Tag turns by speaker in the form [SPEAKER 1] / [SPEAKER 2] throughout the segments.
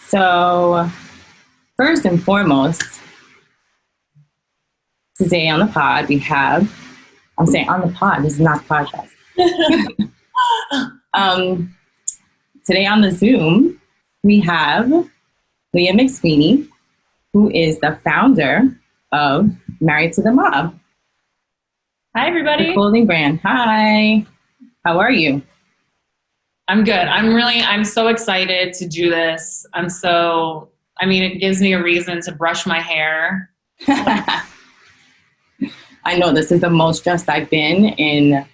[SPEAKER 1] So, first and foremost, today on the pod, we have, I'm saying on the pod, this is not the podcast. Today on the Zoom, we have Leah McSweeney, who is the founder of Married to the Mob.
[SPEAKER 2] Hi, everybody.
[SPEAKER 1] The clothing brand. Hi. How are you?
[SPEAKER 2] I'm good. I'm so excited to do this. It gives me a reason to brush my hair.
[SPEAKER 1] I know this is the most stressed I've been in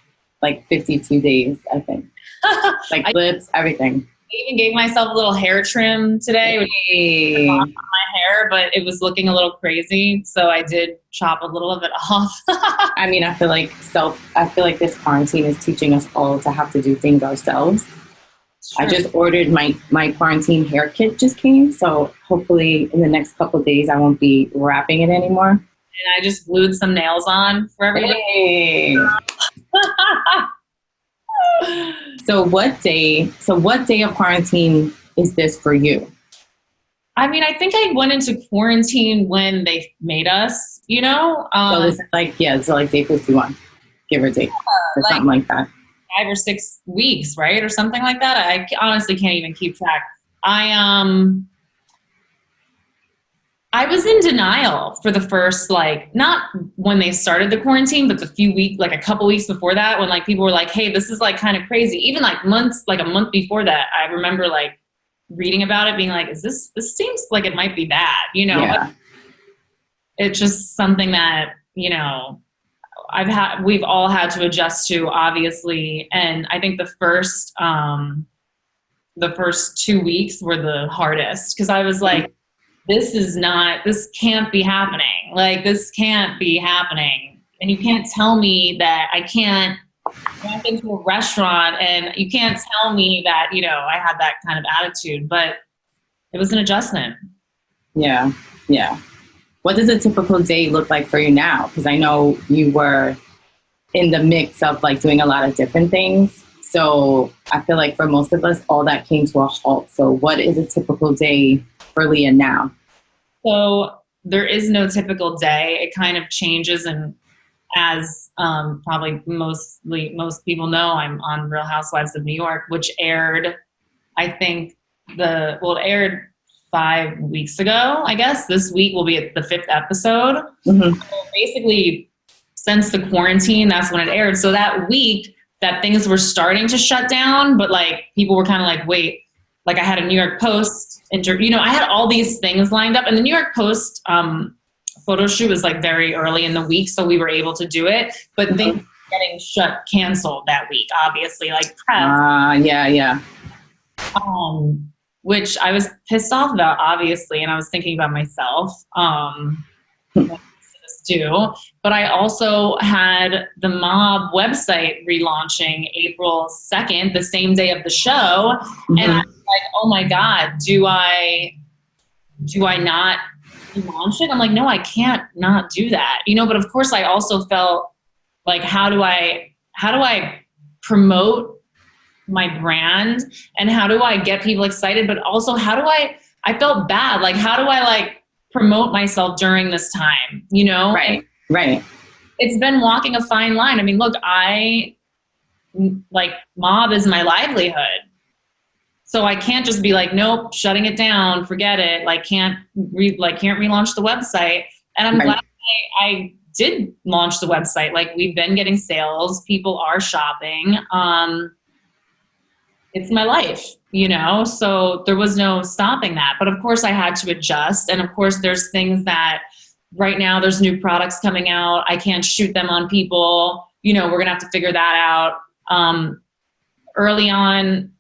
[SPEAKER 1] like 52 days, I think. Like clips, everything.
[SPEAKER 2] I even gave myself a little hair trim today, which on my hair, but it was looking a little crazy, so I did chop a little of it off.
[SPEAKER 1] I mean, I feel like this quarantine is teaching us all to have to do things ourselves. Sure. I just ordered my quarantine hair kit just came, so hopefully in the next couple of days I won't be wrapping it anymore.
[SPEAKER 2] And I just glued some nails on for everybody.
[SPEAKER 1] Hey. So what day of quarantine is this for you?
[SPEAKER 2] I mean, I think I went into quarantine when they made us, you know?
[SPEAKER 1] So this is like day 51, give or take, or something like that.
[SPEAKER 2] 5 or 6 weeks, right? Or something like that. I honestly can't even keep track. I was in denial for the first, not when they started the quarantine, but a couple weeks before that, when people were like, hey, this is kind of crazy. Even a month before that, I remember reading about it being like, this seems like it might be bad, you know?
[SPEAKER 1] Yeah.
[SPEAKER 2] It's just something that, we've all had to adjust to, obviously. And I think the first 2 weeks were the hardest, because I was like, this can't be happening. This can't be happening. And you can't tell me that I can't walk into a restaurant, and you can't tell me that, I had that kind of attitude, but it was an adjustment.
[SPEAKER 1] Yeah. Yeah. What does a typical day look like for you now? Because I know you were in the mix of doing a lot of different things. So I feel like for most of us, all that came to a halt. So what is a typical day for Leah now?
[SPEAKER 2] So there is no typical day. It kind of changes, and as probably most people know, I'm on Real Housewives of New York, which aired, I think it aired 5 weeks ago. I guess this week will be at the 5th episode.
[SPEAKER 1] Mm-hmm.
[SPEAKER 2] So basically, since the quarantine, that's when it aired. So that week that things were starting to shut down, but people were kind of wait, I had a New York Post I had all these things lined up, and the New York Post photo shoot was very early in the week, so we were able to do it, but
[SPEAKER 1] mm-hmm.
[SPEAKER 2] things were getting canceled that week, obviously, prep.
[SPEAKER 1] Yeah.
[SPEAKER 2] Which I was pissed off about, obviously, and I was thinking about myself. But I also had the Mob website relaunching April 2nd, the same day of the show. Mm-hmm. And I was like, oh my God, do I not launch it? I'm like, no, I can't not do that. But of course I also felt how do I promote my brand, and how do I get people excited? But also I felt bad. How do I promote myself during this time,
[SPEAKER 1] Right.
[SPEAKER 2] It's been walking a fine line. I mean, look, Mob is my livelihood. So I can't just be nope, shutting it down, forget it. Can't relaunch the website. And I'm glad I did launch the website. We've been getting sales, people are shopping. It's my life, so there was no stopping that. But of course I had to adjust. And of course there's things that right now there's new products coming out. I can't shoot them on people. We're going to have to figure that out. Early on,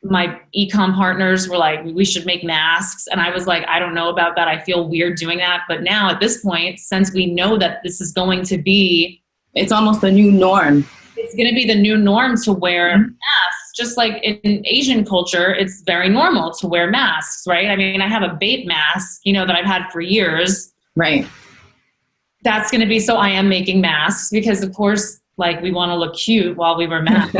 [SPEAKER 2] my e-com partners were like, we should make masks. And I was like, I don't know about that. I feel weird doing that. But now at this point, since we know that this is going to be,
[SPEAKER 1] it's almost the new norm.
[SPEAKER 2] It's going to be the new norm to wear masks. Just like in Asian culture, it's very normal to wear masks, right? I mean, I have a BAPE mask, that I've had for years.
[SPEAKER 1] Right.
[SPEAKER 2] That's going to be, so I am making masks because of course, we want to look cute while we wear masks.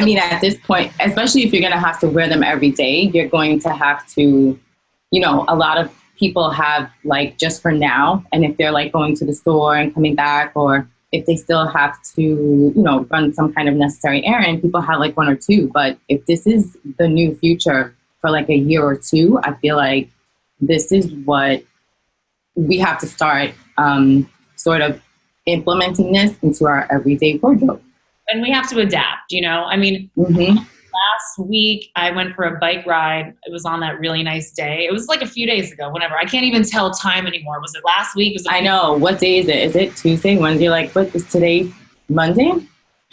[SPEAKER 1] I mean, at this point, especially if you're going to have to wear them every day, you're going to have to, you know, a lot of people have like just for now. And if they're like going to the store and coming back, or if they still have to, you know, run some kind of necessary errand, people have like one or two. But if this is the new future for like a year or two, I feel like this is what we have to start sort of implementing this into our everyday wardrobe.
[SPEAKER 2] And we have to adapt, you know? I mean, last week I went for a bike ride. It was on that really nice day. It was like a few days ago, whenever. I can't even tell time anymore. Was it last week?
[SPEAKER 1] I know. What day is it? Is it Tuesday, Wednesday? Like, what is today? Monday?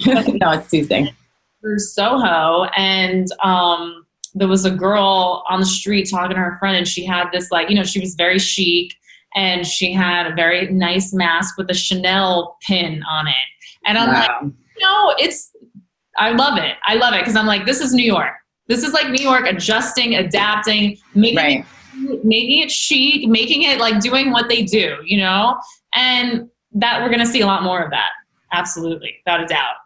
[SPEAKER 1] No, it's Tuesday.
[SPEAKER 2] Through Soho, and there was a girl on the street talking to her friend, and she had this, like, you know, she was very chic, and she had a very nice mask with a Chanel pin on it. And I'm like, no, I love it. I love it, because I'm like, this is New York. This is like New York, adjusting, adapting, making it chic, making it like doing what they do, you know? And that we're going to see a lot more of that. Absolutely. Without a doubt.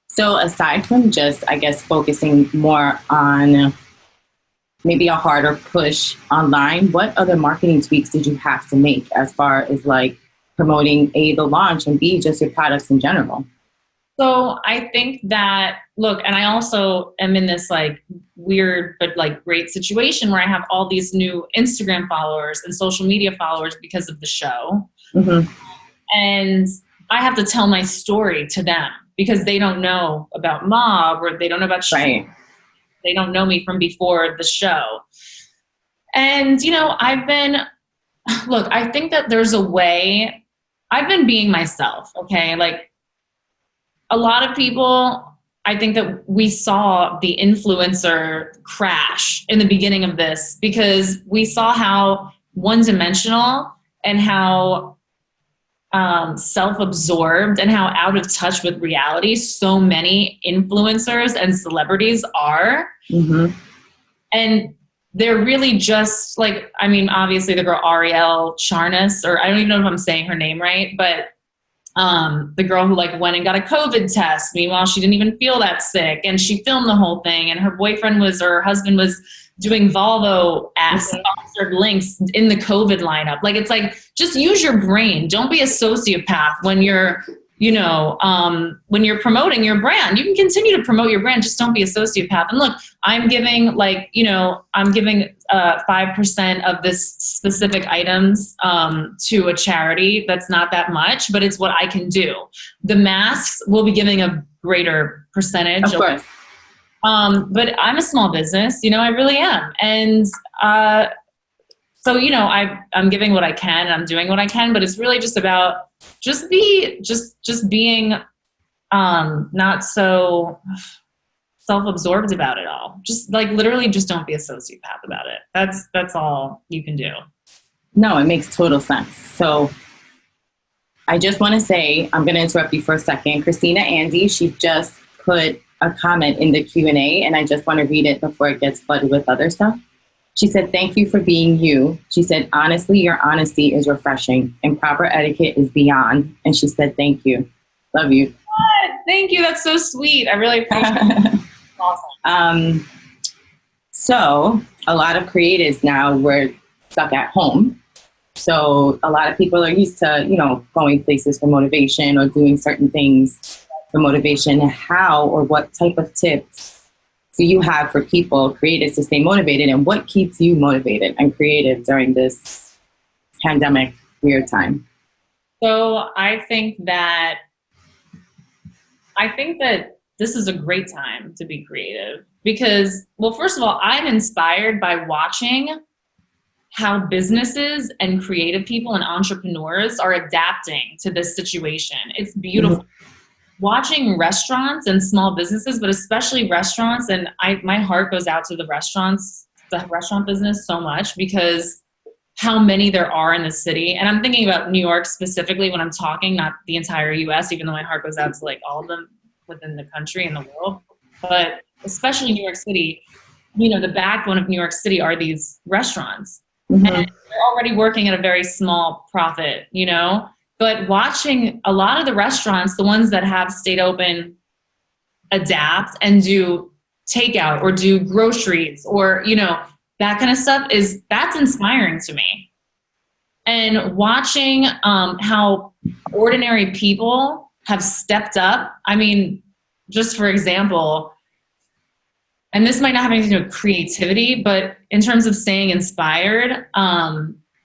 [SPEAKER 1] So aside from just, I guess, focusing more on maybe a harder push online, what other marketing tweaks did you have to make as far as like promoting A, the launch, and B, just your products in general?
[SPEAKER 2] So I think that, look, and I also am in this like weird but like great situation where I have all these new Instagram followers and social media followers because of the show. And I have to tell my story to them because they don't know about Mob, or they don't know about Streetwear. They don't know me from before the show. And, you know, I think that there's a way. I've been being myself, okay? Like, a lot of people, I think that we saw the influencer crash in the beginning of this because we saw how one-dimensional and how self-absorbed and how out of touch with reality so many influencers and celebrities are. And they're really just like, I mean, obviously the girl Ariel Charnas, or I don't even know if I'm saying her name right, but the girl who like went and got a COVID test. Meanwhile, she didn't even feel that sick, and she filmed the whole thing. And her boyfriend or her husband was doing Volvo sponsored links in the COVID lineup. Like, it's like, just use your brain. Don't be a sociopath when you're, you know, when you're promoting your brand. You can continue to promote your brand, just don't be a sociopath. And look, I'm giving 5% of this specific items to a charity. That's not that much, but it's what I can do. The masks will be giving a greater percentage.
[SPEAKER 1] Of course.
[SPEAKER 2] But I'm a small business, you know, I really am. And so, you know, I'm giving what I can, and I'm doing what I can, but it's really just about just being not so self-absorbed about it all. Just like literally just don't be a sociopath about it. That's all you can do.
[SPEAKER 1] No, it makes total sense. So I just want to say, I'm going to interrupt you for a second. Christina Andy, she just put a comment in the Q&A, and I just want to read it before it gets flooded with other stuff. She said, "Thank you for being you." She said, "Honestly, your honesty is refreshing, and proper etiquette is beyond." And she said, "Thank you. Love you."
[SPEAKER 2] Thank you. That's so sweet. I really appreciate it. Awesome.
[SPEAKER 1] So a lot of creatives now, we're stuck at home. So a lot of people are used to, you know, going places for motivation or doing certain things for motivation. How or what type of tips do you have for people, creatives, to stay motivated, and what keeps you motivated and creative during this pandemic weird time?
[SPEAKER 2] So I think that this is a great time to be creative because, well, first of all, I'm inspired by watching how businesses and creative people and entrepreneurs are adapting to this situation. It's beautiful. Watching restaurants and small businesses, but especially restaurants, and my heart goes out to the restaurant business so much because how many there are in the city. And I'm thinking about New York specifically when I'm talking, not the entire US, even though my heart goes out to like all of them within the country and the world. But especially New York City, you know, the backbone of New York City are these restaurants. And they're already working at a very small profit, you know? But watching a lot of the restaurants, the ones that have stayed open adapt and do takeout or do groceries or, you know, that kind of stuff that's inspiring to me. And watching how ordinary people have stepped up. I mean, just for example, and this might not have anything to do with creativity, but in terms of staying inspired,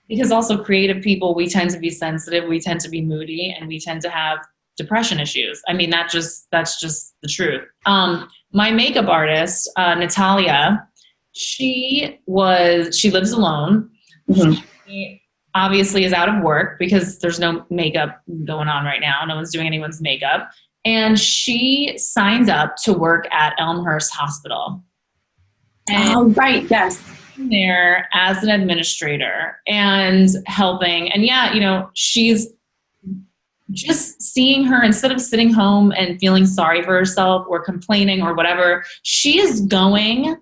[SPEAKER 2] because also creative people, we tend to be sensitive, we tend to be moody, and we tend to have depression issues. I mean, that's just the truth. My makeup artist, Natalia, she lives alone.
[SPEAKER 1] Mm-hmm.
[SPEAKER 2] She obviously is out of work because there's no makeup going on right now. No one's doing anyone's makeup. And she signed up to work at Elmhurst Hospital. And
[SPEAKER 1] right, yes.
[SPEAKER 2] There as an administrator and helping. And yeah, you know, she's just seeing her, instead of sitting home and feeling sorry for herself or complaining or whatever, she is going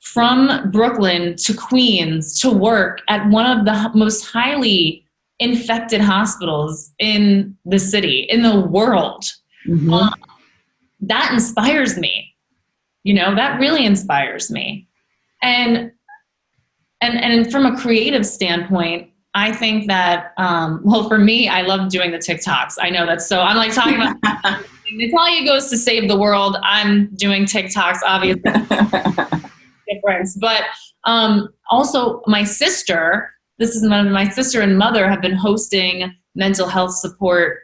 [SPEAKER 2] from Brooklyn to Queens to work at one of the most highly infected hospitals in the city, in the world.
[SPEAKER 1] Mm-hmm.
[SPEAKER 2] That inspires me. You know, that really inspires me. And from a creative standpoint, I think that, well, for me, I love doing the TikToks. I know that's so, I'm like talking about, Natalia goes to save the world. I'm doing TikToks, obviously. Difference. But also my sister, my sister and mother have been hosting mental health support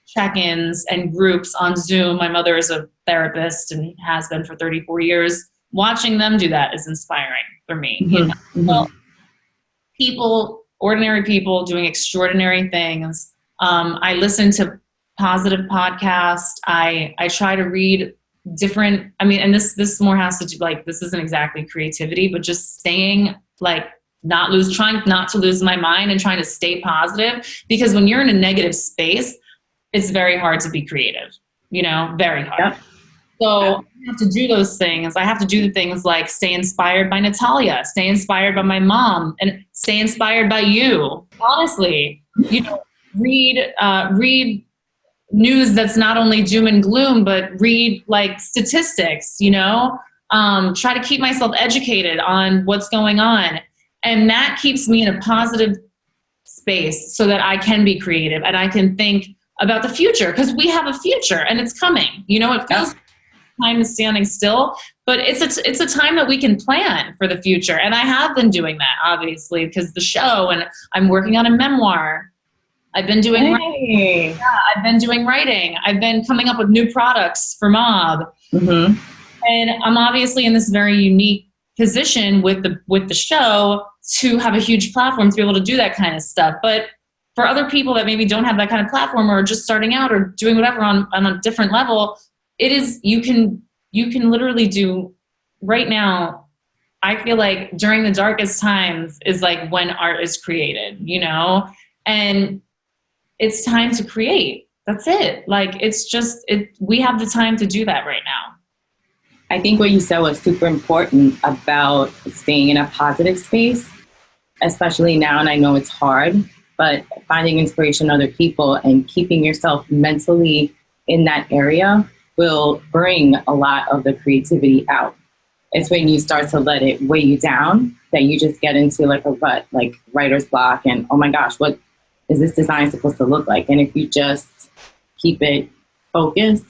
[SPEAKER 2] check-ins and groups on Zoom. My mother is a therapist and has been for 34 years. Watching them do that is inspiring for me.
[SPEAKER 1] Mm-hmm.
[SPEAKER 2] You know?
[SPEAKER 1] Mm-hmm.
[SPEAKER 2] Well, ordinary people doing extraordinary things. I listen to positive podcasts. I try to read different, I mean, and this more has to do, like, this isn't exactly creativity, but just staying, like, trying not to lose my mind and trying to stay positive, because when you're in a negative space, it's very hard to be creative, you know, very hard.
[SPEAKER 1] Yep.
[SPEAKER 2] So I have to do those things. I have to do the things like stay inspired by Natalia, stay inspired by my mom, and stay inspired by you. Honestly, you know, read news that's not only doom and gloom, but read like statistics, you know, try to keep myself educated on what's going on. And that keeps me in a positive space so that I can be creative and I can think about the future, because we have a future and it's coming. You know, it feels like time is standing still, but it's a time that we can plan for the future. And I have been doing that, obviously, because the show, and I'm working on a memoir. I've been doing writing. Yeah, I've been doing writing. I've been coming up with new products for Mob.
[SPEAKER 1] Mm-hmm.
[SPEAKER 2] And I'm obviously in this very unique position with the show to have a huge platform to be able to do that kind of stuff. But for other people that maybe don't have that kind of platform or are just starting out or doing whatever on a different level, it is, you can literally do right now. I feel like during the darkest times is like when art is created, you know, and it's time to create. That's it. Like, it's just, we have the time to do that right now.
[SPEAKER 1] I think what you said was super important about staying in a positive space, especially now. And I know it's hard, but finding inspiration in other people and keeping yourself mentally in that area will bring a lot of the creativity out. It's when you start to let it weigh you down that you just get into like a rut, like writer's block, and oh my gosh, what is this design supposed to look like? And if you just keep it focused,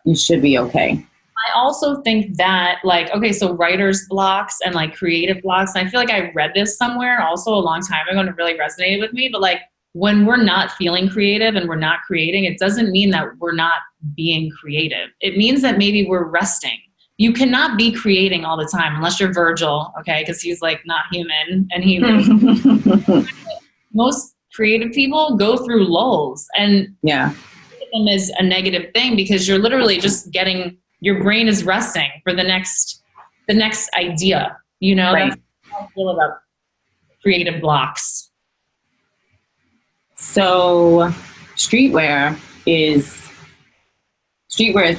[SPEAKER 1] you should be okay.
[SPEAKER 2] I also think that, like, okay, so writer's blocks and like creative blocks, and I feel like I read this somewhere also a long time ago and it really resonated with me, but like when we're not feeling creative and we're not creating, it doesn't mean that we're not being creative. It means that maybe we're resting. You cannot be creating all the time unless you're Virgil, okay, because he's like not human and he most creative people go through lulls, and
[SPEAKER 1] yeah,
[SPEAKER 2] them is a negative thing because you're literally just getting, your brain is resting for the next idea, you know.
[SPEAKER 1] Right.
[SPEAKER 2] That's how I feel about creative blocks.
[SPEAKER 1] So streetwear is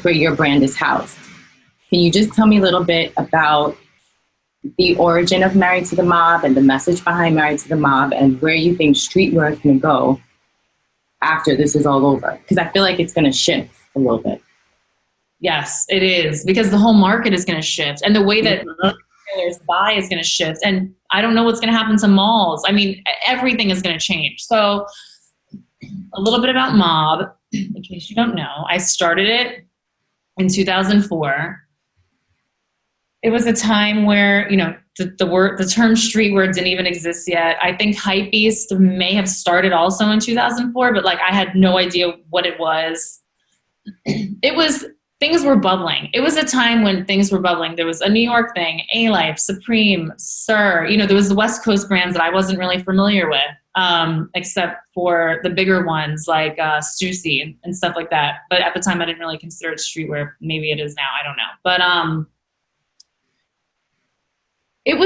[SPEAKER 1] where your brand is housed. Can you just tell me a little bit about the origin of Married to the Mob and the message behind Married to the Mob, and where you think streetwear is going to go after this is all over? Because I feel like it's going to shift a little bit.
[SPEAKER 2] Yes, it is, because the whole market is going to shift, and the way that retailers buy is going to shift. And I don't know what's going to happen to malls. I mean, everything is going to change. So a little bit about Mob, in case you don't know, I started it in 2004. It was a time where, you know, the term streetwear didn't even exist yet. I think Hypebeast may have started also in 2004, but like I had no idea what it was. Things were bubbling. It was a time when things were bubbling. There was a New York thing, ALIFE, Supreme, Sir. You know, there was the West Coast brands that I wasn't really familiar with, except for the bigger ones like Stussy and stuff like that. But at the time, I didn't really consider it streetwear. Maybe it is now. I don't know. But it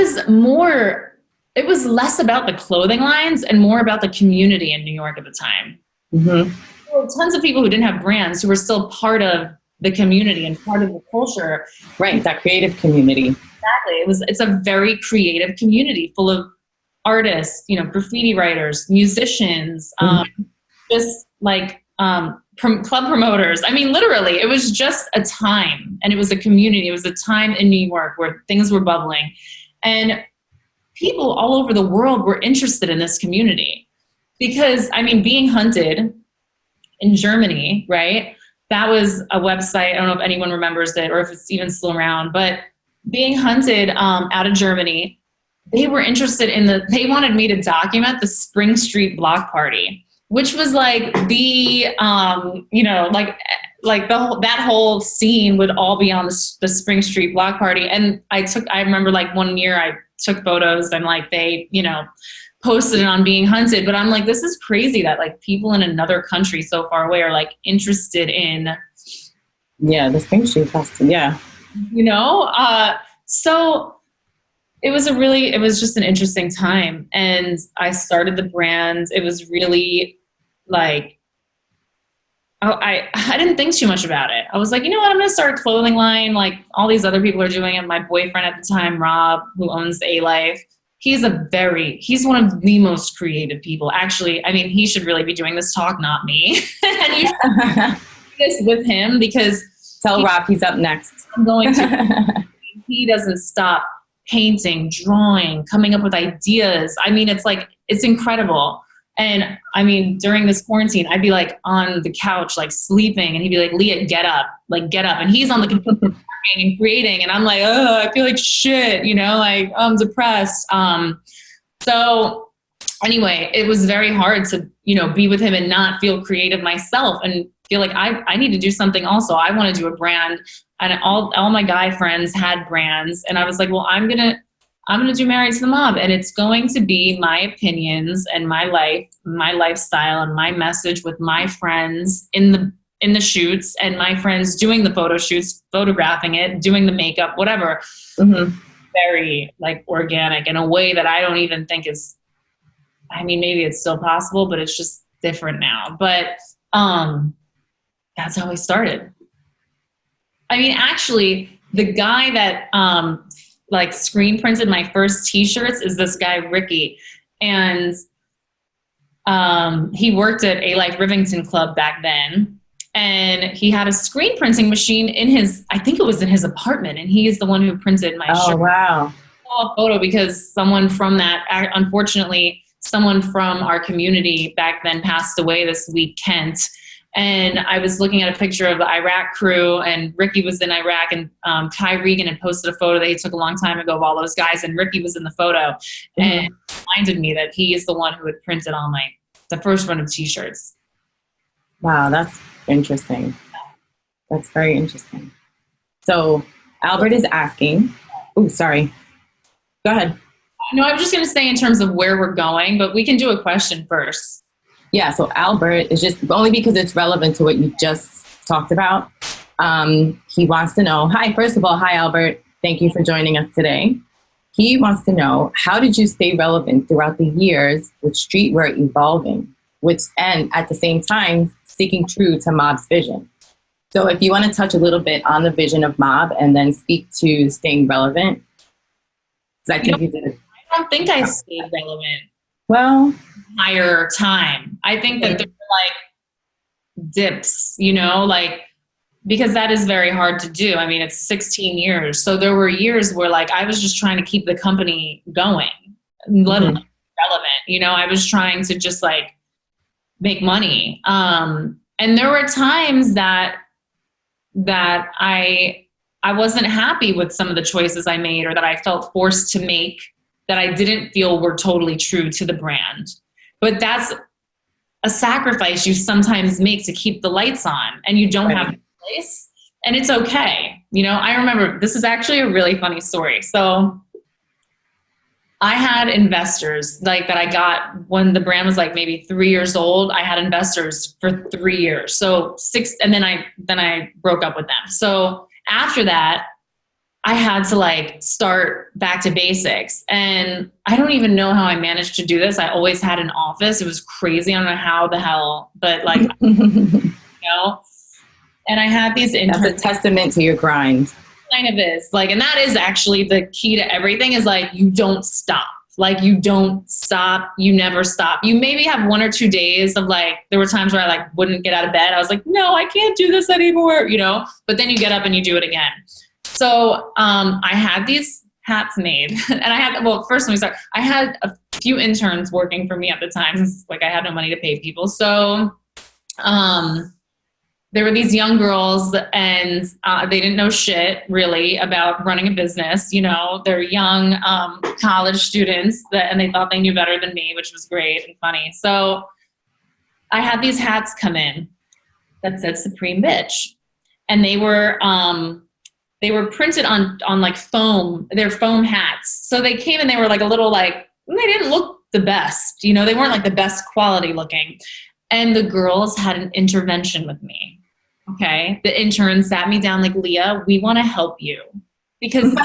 [SPEAKER 2] was less about the clothing lines and more about the community in New York at the time. Mm-hmm. There were tons of people who didn't have brands who were still part of the community and part of the culture.
[SPEAKER 1] Right, that creative community.
[SPEAKER 2] Exactly. It's a very creative community full of artists, you know, graffiti writers, musicians, just like club promoters. I mean, literally, it was just a time, and it was a community. It was a time in New York where things were bubbling. And people all over the world were interested in this community because, I mean, Being Hunted in Germany, right? That was a website. I don't know if anyone remembers it or if it's even still around, but Being Hunted out of Germany, they were interested they wanted me to document the Spring Street Block Party, which was like the, you know, like that whole scene would all be on the Spring Street Block Party. And I remember like one year I took photos and like they, you know, posted it on Being Hunted, but I'm like, this is crazy that like people in another country so far away are like interested in.
[SPEAKER 1] Yeah. The Spring Street Festival. Yeah.
[SPEAKER 2] You know, so it was just an interesting time. And I started the brand. It was really like, I didn't think too much about it. I was like, you know what? I'm going to start a clothing line. Like all these other people are doing it. My boyfriend at the time, Rob, who owns the ALIFE, he's one of the most creative people. Actually, I mean, he should really be doing this talk, not me. And you should do this with him because
[SPEAKER 1] tell Rob he's up next.
[SPEAKER 2] I'm going to. He doesn't stop painting, drawing, coming up with ideas. I mean, it's incredible. And I mean, during this quarantine, I'd be like on the couch, like sleeping, and he'd be like, Leah, get up. And he's on the computer working and creating. And I'm like, oh, I feel like shit, you know, like I'm depressed. So anyway, it was very hard to, you know, be with him and not feel creative myself and feel like I need to do something also. I want to do a brand, and all my guy friends had brands. And I was like, well, I'm going to do Married to the Mob, and it's going to be my opinions and my life, my lifestyle, and my message with my friends in the shoots, and my friends doing the photo shoots, photographing it, doing the makeup, whatever. Mm-hmm. Very like organic in a way that I don't even think is, I mean, maybe it's still possible, but it's just different now. But that's how I started. I mean, actually, the guy that like screen printed my first t-shirts is this guy, Ricky. And he worked at ALIFE Rivington Club back then. And he had a screen printing machine I think it was in his apartment. And he is the one who printed my shirt.
[SPEAKER 1] Oh, wow.
[SPEAKER 2] I saw a photo because unfortunately, someone from our community back then passed away this week, Kent. And I was looking at a picture of the Iraq crew, and Ricky was in Iraq, and Kai Regan had posted a photo that he took a long time ago of all those guys, and Ricky was in the photo. Mm-hmm. And it reminded me that he is the one who had printed all the first run of t-shirts.
[SPEAKER 1] Wow, that's interesting. That's very interesting. So Albert is asking, oh, sorry. Go ahead.
[SPEAKER 2] No, I was just going to say in terms of where we're going, but we can do a question first.
[SPEAKER 1] Yeah, so Albert is just only because it's relevant to what you just talked about. He wants to know, first of all, hi, Albert. Thank you for joining us today. He wants to know, how did you stay relevant throughout the years with streetwear evolving, and at the same time, sticking true to Mob's vision? So if you want to touch a little bit on the vision of Mob and then speak to staying relevant. I think you did.
[SPEAKER 2] I don't think I stayed relevant.
[SPEAKER 1] Well,
[SPEAKER 2] entire time. I think that there were like dips, you know, like because that is very hard to do. I mean, it's 16 years. So there were years where like, I was just trying to keep the company going, let alone relevant. You know, I was trying to just like make money. And there were times that I wasn't happy with some of the choices I made, or that I felt forced to make, that I didn't feel were totally true to the brand. But that's a sacrifice you sometimes make to keep the lights on, and you don't have a place, and it's okay. You know, I remember, this is actually a really funny story. So I had investors like that I got when the brand was like maybe 3 years old. I had investors for 3 years. So 6, and then I broke up with them. So after that, I had to like start back to basics. And I don't even know how I managed to do this. I always had an office. It was crazy. I don't know how the hell, but like, you know, and I had these interns.
[SPEAKER 1] That's a testament to your grind.
[SPEAKER 2] Kind of is like, and that is actually the key to everything, is like, you don't stop. Like, you don't stop. You never stop. You maybe have 1 or 2 days of like, there were times where I like wouldn't get out of bed. I was like, no, I can't do this anymore, you know, but then you get up and you do it again. So I had these hats made, and I had, well, first let me start. I had a few interns working for me at the time. Like, I had no money to pay people. So there were these young girls, and they didn't know shit really about running a business. You know, they're young college students, and they thought they knew better than me, which was great and funny. So I had these hats come in that said Supreme Bitch, and they were printed on like foam. They're foam hats. So they came and they were like a little like, they didn't look the best. You know, they weren't like the best quality looking. And the girls had an intervention with me. Okay. The intern sat me down like, Leah, we want to help you. Because, and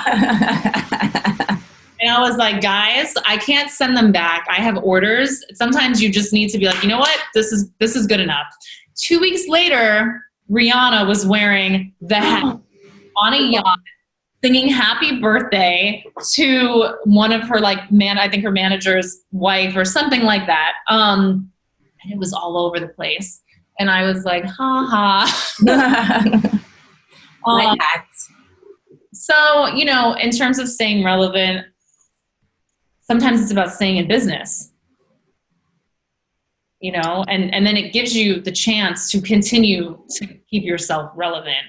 [SPEAKER 2] I was like, guys, I can't send them back. I have orders. Sometimes you just need to be like, you know what? This is good enough. 2 weeks later, Rihanna was wearing the hat on a yacht, singing happy birthday to one of her like I think her manager's wife or something like that. And it was all over the place. And I was like, ha ha. So, you know, in terms of staying relevant, sometimes it's about staying in business, you know, and then it gives you the chance to continue to keep yourself relevant.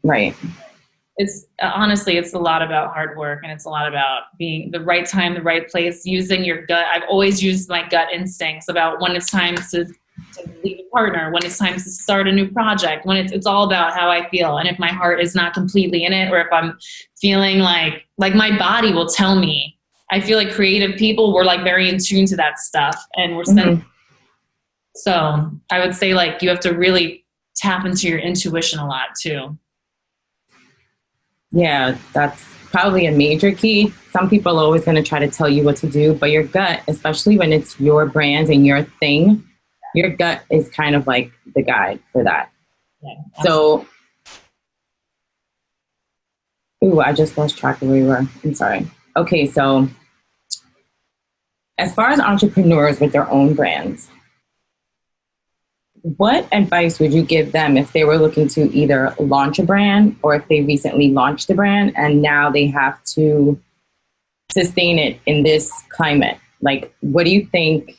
[SPEAKER 1] Right.
[SPEAKER 2] It's honestly, it's a lot about hard work, and it's a lot about being the right time, the right place, using your gut. I've always used my gut instincts about when it's time to leave a partner, when it's time to start a new project, when it's all about how I feel. And if my heart is not completely in it, or if I'm feeling like my body will tell me. I feel like creative people, we're like very in tune to that stuff, and we're So I would say like you have to really tap into your intuition a lot too.
[SPEAKER 1] Yeah, that's probably a major key. Some people are always going to try to tell you what to do, but your gut, especially when it's your brand and your thing, your gut is kind of like the guide for that. Yeah, so, I just lost track of where we were. I'm sorry. Okay, so as far as entrepreneurs with their own brands, what advice would you give them if they were looking to either launch a brand, or if they recently launched a brand and now they have to sustain it in this climate? Like, what do you think,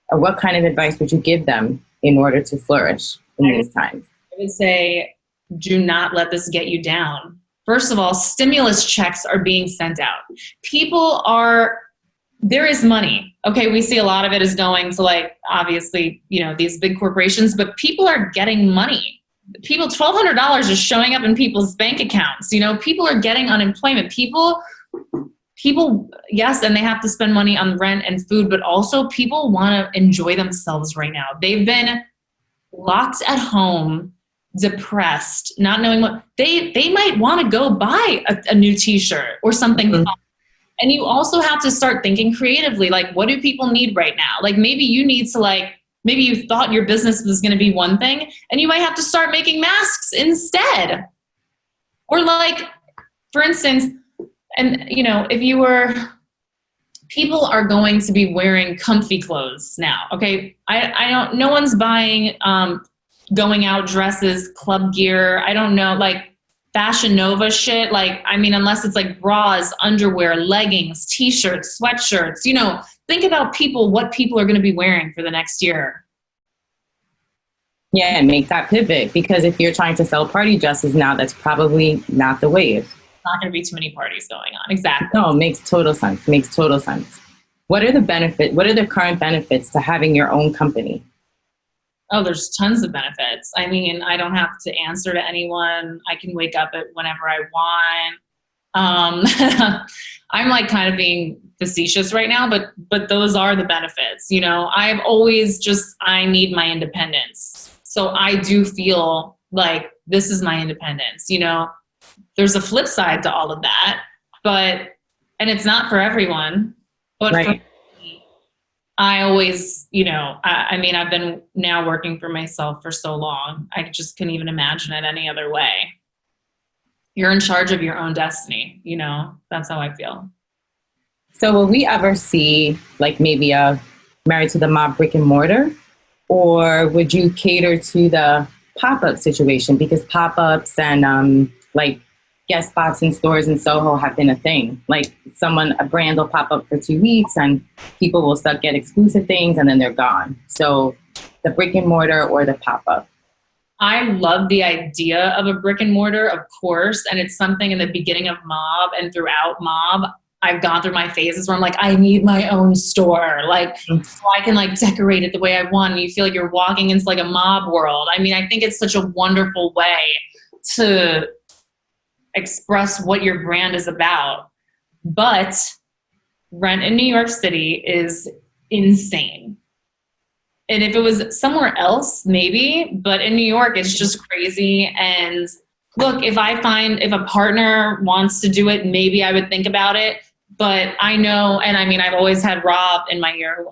[SPEAKER 1] or what kind of advice would you give them in order to flourish in these times?
[SPEAKER 2] I would say, do not let this get you down. First of all, stimulus checks are being sent out. There is money. Okay, we see a lot of it is going to like, obviously, you know, these big corporations, but people are getting money. $1,200 is showing up in people's bank accounts. You know, people are getting unemployment. People, yes, and they have to spend money on rent and food, but also people want to enjoy themselves right now. They've been locked at home, depressed, not knowing what they might want to go buy a new t-shirt or something. Mm-hmm. And you also have to start thinking creatively, like, what do people need right now? Like, maybe you need to maybe you thought your business was going to be one thing, and you might have to start making masks instead. Or like, for instance, and you know, people are going to be wearing comfy clothes now. Okay. No one's buying going out dresses, club gear. I don't know, like Fashion Nova shit. Like, I mean, unless it's like bras, underwear, leggings, t-shirts, sweatshirts, you know, think about what people are going to be wearing for the next year.
[SPEAKER 1] Yeah, and make that pivot, because if you're trying to sell party dresses now, that's probably not the wave.
[SPEAKER 2] Not going to be too many parties going on. Exactly.
[SPEAKER 1] No, it makes total sense. Makes total sense. What are the current benefits to having your own company?
[SPEAKER 2] Oh, there's tons of benefits. I mean, I don't have to answer to anyone. I can wake up at whenever I want. I'm like kind of being facetious right now, but those are the benefits. You know, I've always I need my independence. So I do feel like this is my independence. You know, there's a flip side to all of that, and it's not for everyone, but
[SPEAKER 1] right.
[SPEAKER 2] For me, I always, you know, I mean, I've been now working for myself for so long. I just couldn't even imagine it any other way. You're in charge of your own destiny. You know, that's how I feel.
[SPEAKER 1] So will we ever see like maybe a Married to the Mob brick and mortar, or would you cater to the pop-up situation? Because pop-ups and like guest spots in stores in Soho have been a thing. Like a brand will pop up for 2 weeks and people will get exclusive things and then they're gone. So the brick and mortar or the pop-up.
[SPEAKER 2] I love the idea of a brick and mortar, of course. And it's something in the beginning of Mob and throughout Mob, I've gone through my phases where I'm like, I need my own store. Like, so I can like decorate it the way I want. And you feel like you're walking into like a Mob world. I mean, I think it's such a wonderful way to express what your brand is about. But rent in New York City is insane. And if it was somewhere else, maybe, but in New York, it's just crazy. And look, if a partner wants to do it, maybe I would think about it. But I know, and I mean, I've always had Rob in my ear,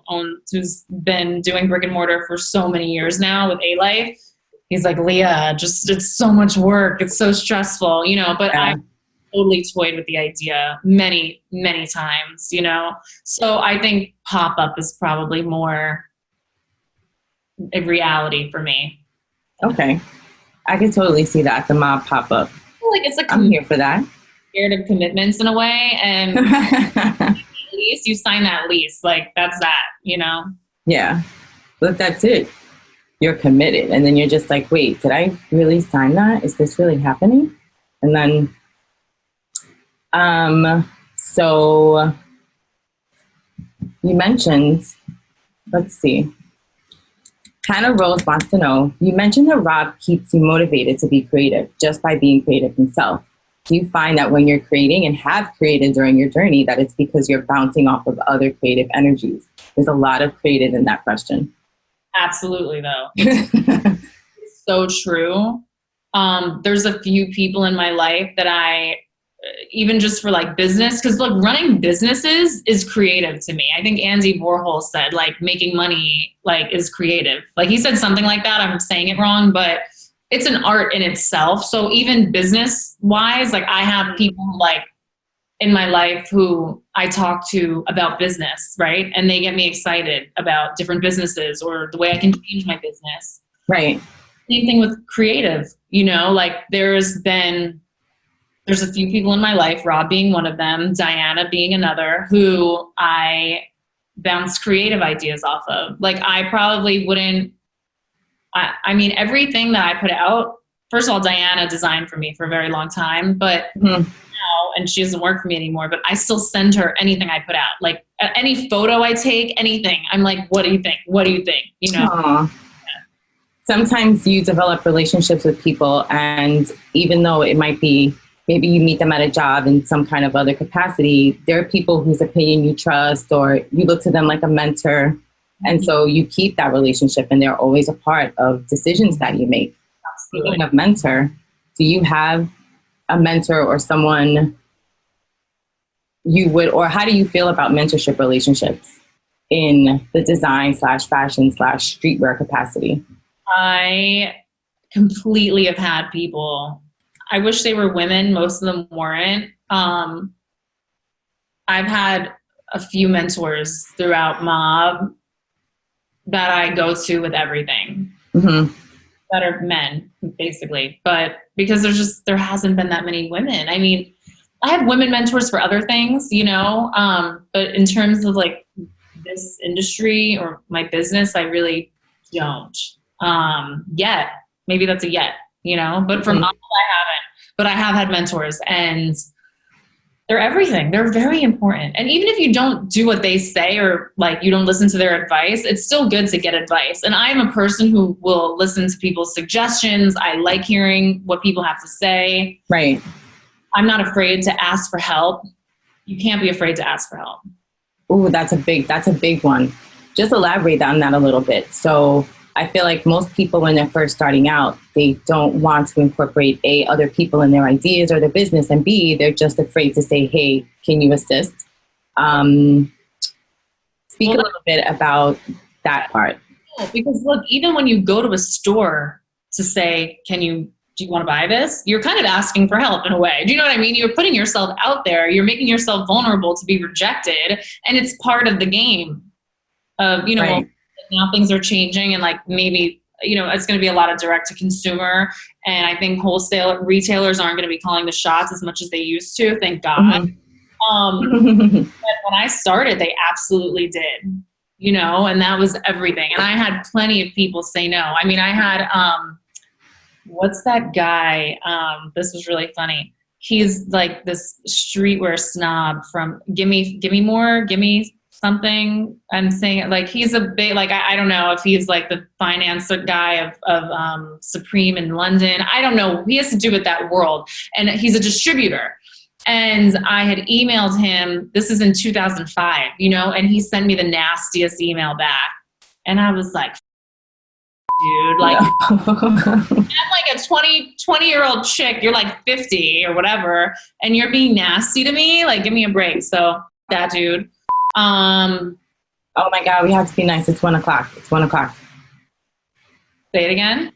[SPEAKER 2] who's been doing brick and mortar for so many years now with ALIFE. He's like, Leah, it's so much work. It's so stressful, you know, but I totally toyed with the idea many, many times, you know? So I think pop-up is probably more a reality for me.
[SPEAKER 1] Okay. I can totally see that, the Mob pop-up.
[SPEAKER 2] Like it's like
[SPEAKER 1] I'm here for that.
[SPEAKER 2] Scared of commitments in a way, and at least you sign that lease, like that's that, you know?
[SPEAKER 1] Yeah, but that's it. You're committed, and then you're just like, wait, did I really sign that? Is this really happening? And then, so you mentioned, let's see. Hannah Rose wants to know, you mentioned that Rob keeps you motivated to be creative just by being creative himself. Do you find that when you're creating and have created during your journey, that it's because you're bouncing off of other creative energies? There's a lot of creative in that question.
[SPEAKER 2] Absolutely, though. It's so true. There's a few people in my life that even just for like business, because look, running businesses is creative to me. I think Andy Warhol said like making money like is creative. Like he said something like that. I'm saying it wrong, but it's an art in itself. So even business wise, like I have people like in my life who I talk to about business, right? And they get me excited about different businesses or the way I can change my business.
[SPEAKER 1] Right.
[SPEAKER 2] Same thing with creative, you know, like there's a few people in my life, Rob being one of them, Diana being another, who I bounce creative ideas off of. Like I probably wouldn't, I mean, everything that I put out, first of all, Diana designed for me for a very long time, but now, and she doesn't work for me anymore, but I still send her anything I put out. Like any photo I take, anything. I'm like, what do you think? What do you think? You know?
[SPEAKER 1] Yeah. Sometimes you develop relationships with people, and even though it might be, maybe you meet them at a job in some kind of other capacity, there are people whose opinion you trust, or you look to them like a mentor. And so you keep that relationship, and they're always a part of decisions that you make.
[SPEAKER 2] Absolutely.
[SPEAKER 1] Speaking of mentor, do you have a mentor or someone you would, or how do you feel about mentorship relationships in the design / fashion / streetwear capacity?
[SPEAKER 2] I completely have had people, I wish they were women. Most of them weren't. I've had a few mentors throughout Mob that I go to with everything.
[SPEAKER 1] Mm-hmm.
[SPEAKER 2] that are men, basically. But because there hasn't been that many women. I mean, I have women mentors for other things, you know, but in terms of like this industry or my business, I really don't yet. Maybe that's a yet, you know, but for models, I haven't. But I have had mentors, and they're everything. They're very important. And even if you don't do what they say, or like you don't listen to their advice, it's still good to get advice. And I'm a person who will listen to people's suggestions. I like hearing what people have to say.
[SPEAKER 1] Right.
[SPEAKER 2] I'm not afraid to ask for help. You can't be afraid to ask for help.
[SPEAKER 1] Ooh, that's a big one. Just elaborate on that a little bit. So I feel like most people, when they're first starting out, they don't want to incorporate A, other people in their ideas or their business, and B, they're just afraid to say, hey, can you assist? Speak a little bit about that part.
[SPEAKER 2] Because look, even when you go to a store to say, do you want to buy this? You're kind of asking for help in a way. Do you know what I mean? You're putting yourself out there. You're making yourself vulnerable to be rejected. And it's part of the game of, you know,
[SPEAKER 1] Right.
[SPEAKER 2] Now things are changing, and like maybe, you know, it's going to be a lot of direct to consumer. And I think retailers aren't going to be calling the shots as much as they used to. Thank God. But when I started, they absolutely did, you know, and that was everything. And I had plenty of people say no. I mean, I had, what's that guy? This was really funny. He's like this streetwear snob from give me more, give me something. I'm saying it like he's a big, like, I don't know if he's like the finance guy of Supreme in London. I don't know. He has to do with that world. And he's a distributor. And I had emailed him, this is in 2005, you know, and he sent me the nastiest email back. And I was like, dude, like, I'm like a 20-year-old chick. You're like 50 or whatever. And you're being nasty to me. Like, give me a break. So that dude. Oh
[SPEAKER 1] my God, we have to be nice. It's 1 o'clock. It's 1 o'clock.
[SPEAKER 2] Say it again.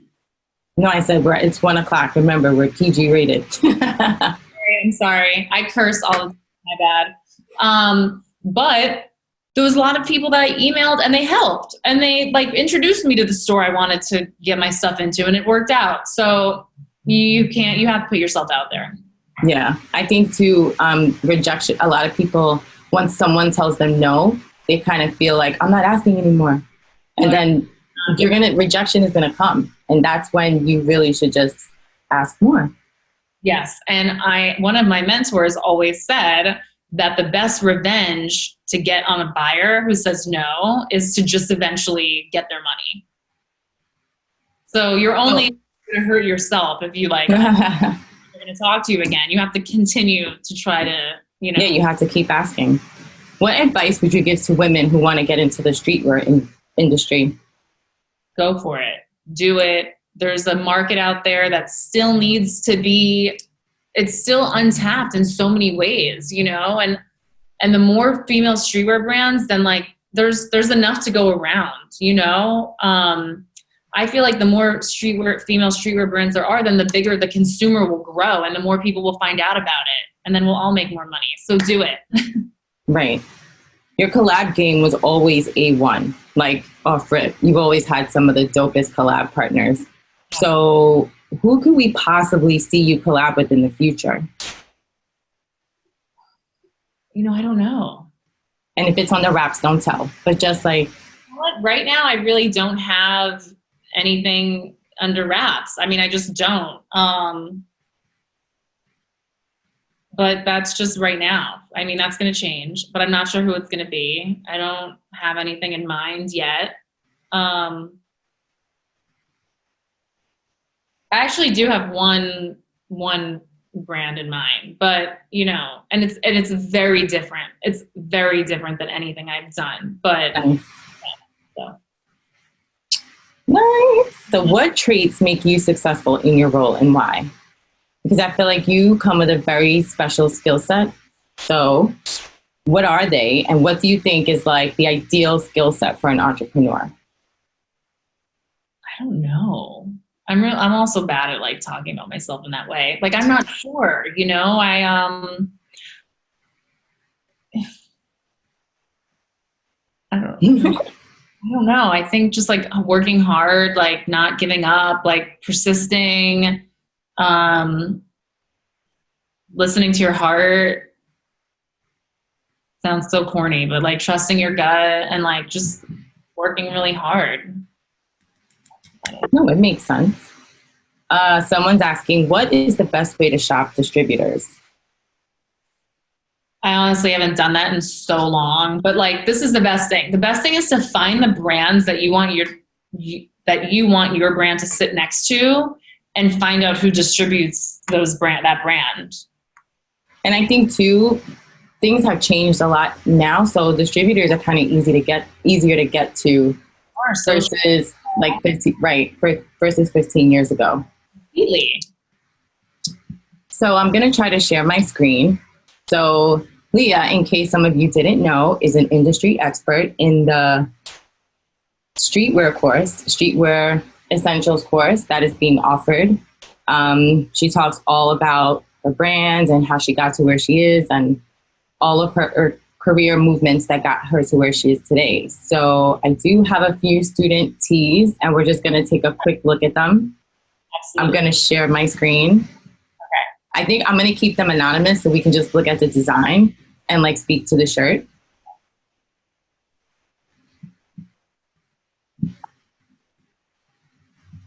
[SPEAKER 1] No, I said it's 1 o'clock. Remember, we're PG rated.
[SPEAKER 2] I'm sorry. I curse all the time. My bad. But there was a lot of people that I emailed, and they helped, and they like introduced me to the store I wanted to get my stuff into, and it worked out. So you have to put yourself out there. Yeah.
[SPEAKER 1] I think too, rejection, a lot of people, once someone tells them no, they kind of feel like, I'm not asking anymore. And then rejection is gonna come. And that's when you really should just ask more.
[SPEAKER 2] Yes. And one of my mentors always said that the best revenge to get on a buyer who says no is to just eventually get their money. So you're only going to hurt yourself if you like, they're going to talk to you again. You have to continue to try to, you know.
[SPEAKER 1] Yeah, you have to keep asking. What advice would you give to women who want to get into the streetwear industry?
[SPEAKER 2] Go for it. Do it. There's a market out there that still needs to be, it's still untapped in so many ways, you know, and the more female streetwear brands, then like there's enough to go around, you know. I feel like the more female streetwear brands there are, then the bigger the consumer will grow, and the more people will find out about it, and then we'll all make more money. So do it.
[SPEAKER 1] Right. Your collab game was always A1, like off rip. You've always had some of the dopest collab partners. So who could we possibly see you collab with in the future?
[SPEAKER 2] You know, I don't know.
[SPEAKER 1] And if it's on the wraps, don't tell. But just like...
[SPEAKER 2] Right now, I really don't have anything under wraps. I mean, I just don't. But that's just right now. I mean, that's going to change. But I'm not sure who it's going to be. I don't have anything in mind yet. I actually do have one brand in mind, but you know, and it's very different. It's very different than anything I've done. But
[SPEAKER 1] nice. Nice. So what traits make you successful in your role, and why? Because I feel like you come with a very special skill set. So what are they, and what do you think is like the ideal skill set for an entrepreneur?
[SPEAKER 2] I don't know. I'm also bad at like talking about myself in that way. Like, I'm not sure, you know, I don't know. I don't know. I think just like working hard, like not giving up, like persisting, listening to your heart. Sounds so corny, but like trusting your gut and like just working really hard.
[SPEAKER 1] No, it makes sense. Someone's asking, what is the best way to shop distributors?
[SPEAKER 2] I honestly haven't done that in so long, but like this is the best thing. The best thing is to find the brands that you want your brand to sit next to, and find out who distributes that brand.
[SPEAKER 1] And I think too, things have changed a lot now, so distributors are kind of easier to get to versus like 15 years ago.
[SPEAKER 2] Completely.
[SPEAKER 1] So I'm gonna try to share my screen. So Leah, in case some of you didn't know, is an industry expert in the Streetwear Essentials course that is being offered. She talks all about her brand and how she got to where she is and all of her career movements that got her to where she is today. So I do have a few student tees, and we're just going to take a quick look at them. Absolutely. I'm going to share my screen. I think I'm going to keep them anonymous so we can just look at the design and like speak to the shirt.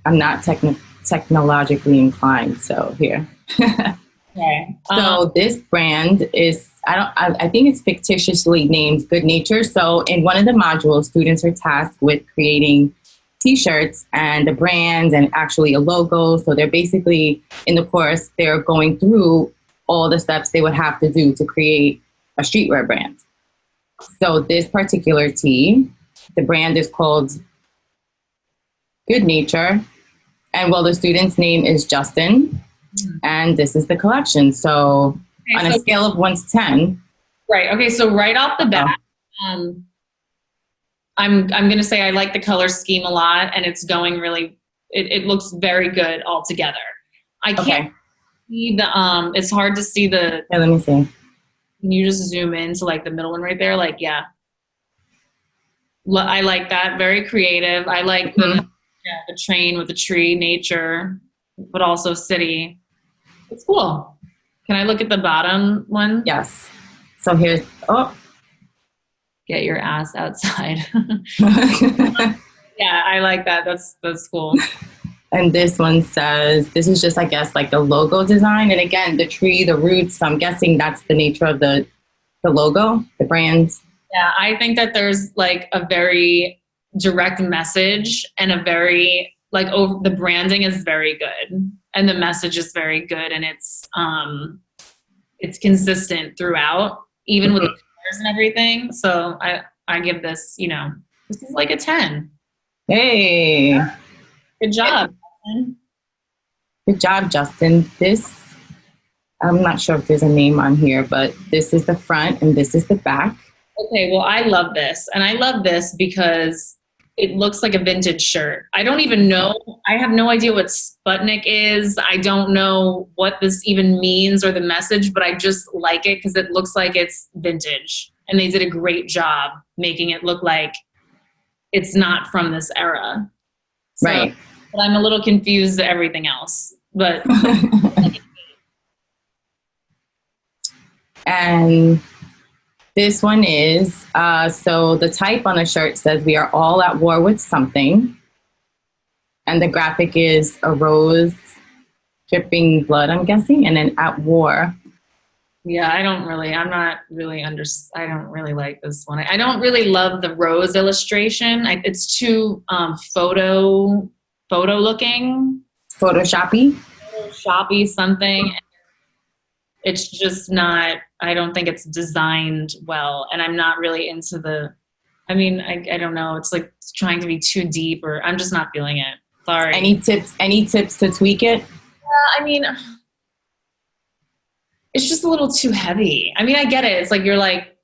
[SPEAKER 1] I'm not technologically inclined, so here.
[SPEAKER 2] Okay.
[SPEAKER 1] So this brand is, I think it's fictitiously named Good Nature. So in one of the modules, students are tasked with creating T-shirts and a brand and actually a logo. So they're basically, in the course, they're going through all the steps they would have to do to create a streetwear brand. So this particular tee, the brand is called Good Nature. And well, the student's name is Justin. And this is the collection. So on a scale of 1 to 10.
[SPEAKER 2] Right. Okay. So right off the bat, I'm going to say I like the color scheme a lot, and it's going really, it looks very good all together. I can't see the, it's hard to see the.
[SPEAKER 1] Yeah, let me see.
[SPEAKER 2] Can you just zoom into like the middle one right there? Like, yeah. I like that. Very creative. I like the train with the tree, nature, but also city. It's cool. Can I look at the bottom one?
[SPEAKER 1] Yes. So here's,
[SPEAKER 2] get your ass outside. Yeah, I like that. That's cool.
[SPEAKER 1] And this one says, this is just, I guess, like the logo design. And again, the tree, the roots, I'm guessing that's the nature of the logo, the brand.
[SPEAKER 2] Yeah, I think that there's like a very direct message and a very, like, the branding is very good and the message is very good, and it's consistent throughout, even with the colors and everything. So I give this, this is like a 10.
[SPEAKER 1] Hey.
[SPEAKER 2] Good job.
[SPEAKER 1] Good job, Justin. This, I'm not sure if there's a name on here, but this is the front and this is the back.
[SPEAKER 2] Okay, well, I love this. And I love this because it looks like a vintage shirt. I don't even know. I have no idea what Sputnik is. I don't know what this even means or the message, but I just like it because it looks like it's vintage. And they did a great job making it look like it's not from this era. So,
[SPEAKER 1] right.
[SPEAKER 2] But I'm a little confused at everything else. But
[SPEAKER 1] and this one is, so the type on the shirt says, "We are all at war with something." And the graphic is a rose dripping blood, I'm guessing, and then at war.
[SPEAKER 2] Yeah, I don't really like this one. I don't really love the rose illustration. It's too photo looking. Photoshoppy something. It's just not, I don't think it's designed well. And I'm not really into I don't know. It's like trying to be too deep, or I'm just not feeling it. Sorry.
[SPEAKER 1] Any tips to tweak it?
[SPEAKER 2] It's just a little too heavy. I get it. It's like you're like,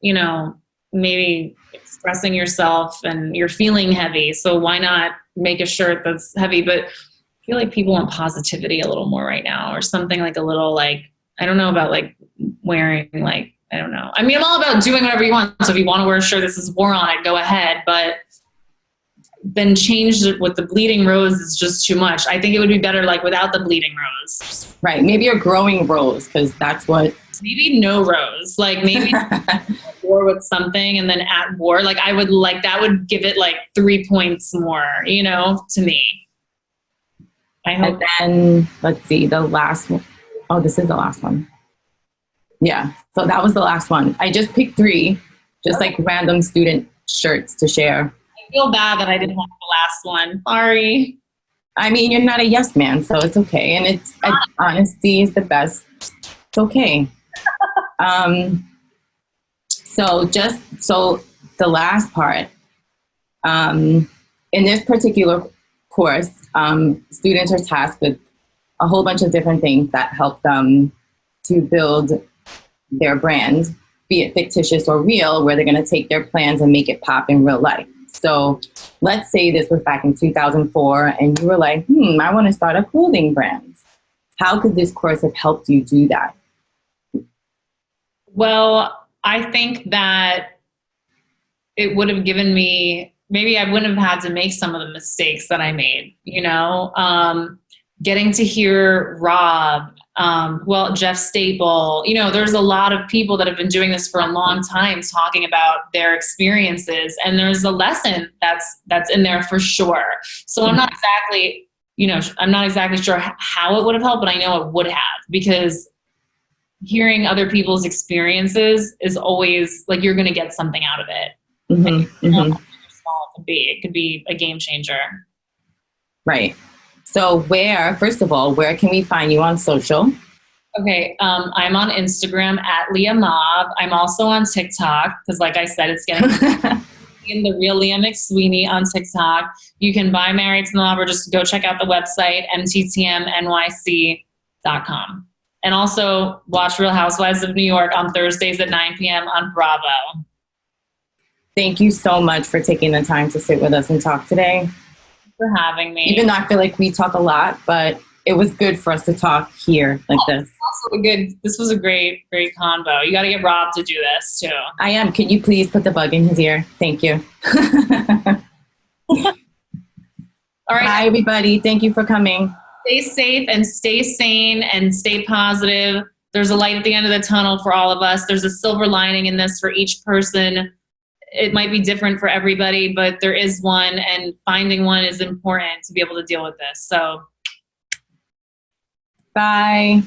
[SPEAKER 2] maybe expressing yourself and you're feeling heavy. So why not make a shirt that's heavy? But I feel like people want positivity a little more right now, or something like a little like, I don't know about like wearing like, I don't know. I'm all about doing whatever you want. So if you want to wear a shirt that says war on it, go ahead. But then changed it with the bleeding rose is just too much. I think it would be better like without the bleeding rose.
[SPEAKER 1] Right. Maybe a growing rose, because that's what.
[SPEAKER 2] Maybe no rose. Like maybe war with something and then at war. Like I would like, that would give it like 3 points more, you know, to me. I hope.
[SPEAKER 1] And then let's see, the last one. Oh, this is the last one. Yeah. So that was the last one. I just picked 3, just like random student shirts to share.
[SPEAKER 2] I feel bad that I didn't have the last one. Sorry.
[SPEAKER 1] I mean, you're not a yes man, so it's okay. And it's honesty is the best. It's okay. So the last part, in this particular course, students are tasked with a whole bunch of different things that help them to build their brand, be it fictitious or real, where they're going to take their plans and make it pop in real life. So let's say this was back in 2004 and you were like, I want to start a clothing brand. How could this course have helped you do that?
[SPEAKER 2] Well, I think that it would have given me, maybe I wouldn't have had to make some of the mistakes that I made, you know, getting to hear Rob, Jeff Staple, you know, there's a lot of people that have been doing this for a long time talking about their experiences, and there's a lesson that's in there for sure. So I'm not exactly, I'm not exactly sure how it would have helped, but I know it would have, because hearing other people's experiences is always like, you're going to get something out of it.
[SPEAKER 1] Mm-hmm, mm-hmm.
[SPEAKER 2] It could be a game changer.
[SPEAKER 1] Right. So first of all, where can we find you on social?
[SPEAKER 2] Okay. I'm on Instagram at Leah Mob. I'm also on TikTok, because like I said, it's getting in the real Leah McSweeney on TikTok. You can buy Married to the Mob or just go check out the website, MTTM NYC.com. And also watch Real Housewives of New York on Thursdays at 9 p.m. on Bravo.
[SPEAKER 1] Thank you so much for taking the time to sit with us and talk today.
[SPEAKER 2] Thanks for having me.
[SPEAKER 1] Even though I feel like we talk a lot, but it was good for us to talk here like this.
[SPEAKER 2] This was a great convo. You got to get Rob to do this too.
[SPEAKER 1] I am. Can you please put the bug in his ear? Thank you.
[SPEAKER 2] All right.
[SPEAKER 1] Bye, everybody. Thank you for coming.
[SPEAKER 2] Stay safe and stay sane and stay positive. There's a light at the end of the tunnel for all of us. There's a silver lining in this for each person. It might be different for everybody, but there is one, and finding one is important to be able to deal with this. So,
[SPEAKER 1] bye.